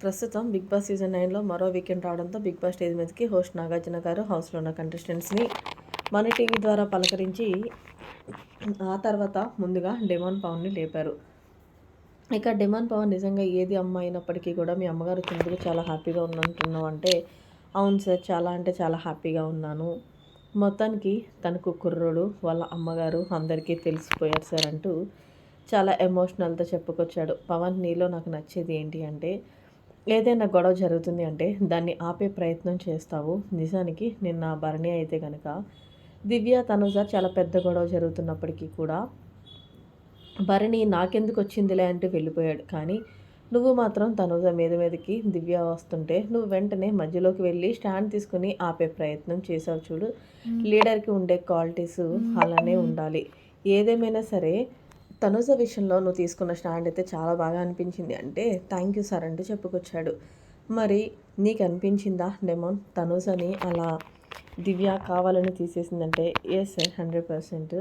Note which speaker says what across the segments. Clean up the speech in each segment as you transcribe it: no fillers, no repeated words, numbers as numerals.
Speaker 1: ప్రస్తుతం big boss season 9లో మరో weekend రావడంతో బిగ్ బాస్ స్టేజ్ మీదకి హోస్ట్ నాగార్జున గారు హౌస్లో ఉన్న కంటెస్టెంట్స్ని మన టీవీ ద్వారా పలకరించి ఆ తర్వాత ముందుగా డెమాన్ పవన్ని లేపారు. ఇక డెమాన్ పవన్ నిజంగా ఏది అమ్మ అయినప్పటికీ కూడా మీ అమ్మగారు వచ్చినందుకు చాలా హ్యాపీగా ఉన్నట్టున్నావు అంటే, అవును సార్ చాలా అంటే చాలా హ్యాపీగా ఉన్నాను. మొత్తానికి తనకు కుర్రోడు వాళ్ళ అమ్మగారు అందరికీ తెలిసిపోయారు సార్ అంటూ చాలా ఎమోషనల్తో చెప్పుకొచ్చాడు. పవన్ నీలో నాకు నచ్చేది ఏంటి అంటే, ఏదైనా గొడవ జరుగుతుంది అంటే దాన్ని ఆపే ప్రయత్నం చేస్తావు. నిజానికి నిన్న భరణి అయితే కనుక దివ్య తనుజ చాలా పెద్ద గొడవ జరుగుతున్నప్పటికీ కూడా భరణి నాకెందుకు వచ్చిందిలే అంటూ వెళ్ళిపోయాడు. కానీ నువ్వు మాత్రం తనుజ మీదకి దివ్య వస్తుంటే నువ్వు వెంటనే మధ్యలోకి వెళ్ళి స్టాండ్ తీసుకుని ఆపే ప్రయత్నం చేసావు చూడు. లీడర్కి ఉండే క్వాలిటీస్ అలానే ఉండాలి. ఏదేమైనా సరే తనుజ విషయంలో నువ్వు తీసుకున్న స్టాండ్ అయితే చాలా బాగా అనిపించింది అంటే థ్యాంక్ యూ సార్ అంటూ చెప్పుకొచ్చాడు. మరి నీకు అనిపించిందా డెమాన్ తనుజని అలా దివ్య కావాలని తీసేసిందంటే? ఎస్ సార్ 100%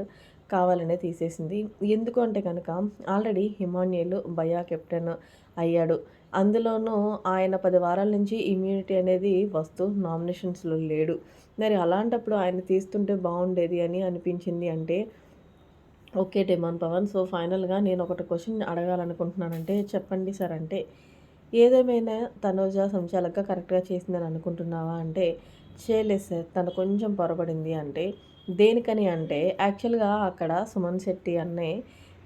Speaker 1: కావాలనే తీసేసింది. ఎందుకు అంటే కనుక ఆల్రెడీ హిమాన్యుయల్ భయా కెప్టెన్ అయ్యాడు. అందులోనూ ఆయన 10 వారాల నుంచి ఇమ్యూనిటీ అనేది వస్తూ నామినేషన్స్లో లేడు. మరి అలాంటప్పుడు ఆయన తీస్తుంటే బాగుండేది అని అనిపించింది అంటే ఓకే డెమాన్ పవన్. సో ఫైనల్గా నేను ఒకటి క్వశ్చన్ అడగాలనుకుంటున్నానంటే చెప్పండి సార్ అంటే, ఏదేమైనా తనుజ సంచాలక కరెక్ట్గా చేసిందని అనుకుంటున్నావా అంటే, చేయలేదు సార్ తను కొంచెం పొరపడింది అంటే, దేనికని అంటే యాక్చువల్గా అక్కడ సుమన్ శెట్టి అన్నే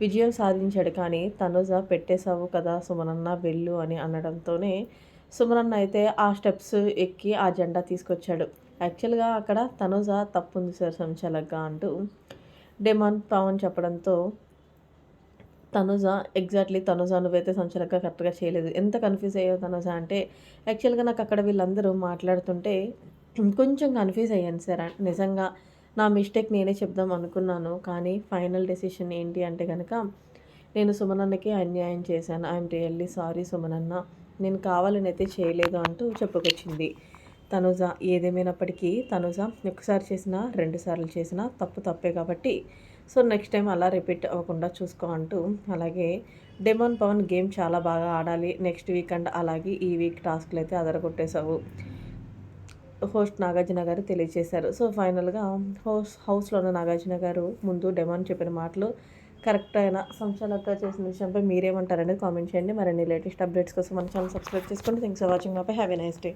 Speaker 1: విజయం సాధించాడు. కానీ తనుజ పెట్టేశావు కదా సుమనన్న వెళ్ళు అని అనడంతోనే సుమనన్న అయితే ఆ స్టెప్స్ ఎక్కి ఆ జెండా తీసుకొచ్చాడు. యాక్చువల్గా అక్కడ తనుజ తప్పుంది సార్ సంచాలకగా అంటూ డెమాన్ పవన్ చెప్పడంతో తనుజ ఎగ్జాక్ట్లీ తనుజ నువ్వైతే సంచలనంగా కరెక్ట్గా చేయలేదు. ఎంత కన్ఫ్యూజ్ అయ్యావు తనుజ అంటే, యాక్చువల్గా నాకు అక్కడ వీళ్ళందరూ మాట్లాడుతుంటే కొంచెం కన్ఫ్యూజ్ అయ్యాను సార్. నిజంగా నా మిస్టేక్ నేనే చెప్దాం అనుకున్నాను. కానీ ఫైనల్ డెసిషన్ ఏంటి అంటే కనుక నేను సుమనన్నకి అన్యాయం చేశాను. ఐఎమ్ రియల్లీ సారీ సుమనన్న, నేను కావాలని అయితే చేయలేదు అంటూ చెప్పుకొచ్చింది తనుజ. ఏదేమైనప్పటికీ తనుజ ఒకసారి చేసినా 2 సార్లు చేసినా తప్పు తప్పే కాబట్టి సో నెక్స్ట్ టైం అలా రిపీట్ అవ్వకుండా చూసుకో అంటూ, అలాగే డెమాన్ పవన్ గేమ్ చాలా బాగా ఆడాలి నెక్స్ట్ వీక్ అండ్ అలాగే ఈ వీక్ టాస్క్లు అయితే అదరగొట్టేశావు హోస్ట్ నాగార్జున గారు తెలియజేశారు. సో ఫైనల్గా హౌస్లో ఉన్న నాగార్జున గారు ముందు డెమాన్ చెప్పిన మాటలు కరెక్ట్ అయిన సంచలనంగా చేసిన విషయంపై మీరేమంటారనేది కామెంట్ చేయండి. మరిన్ని లేటెస్ట్ అప్డేట్స్ కోసం మన ఛానల్ సబ్స్క్రైబ్ చేసుకోండి. Thanks for watching. Have a nice day.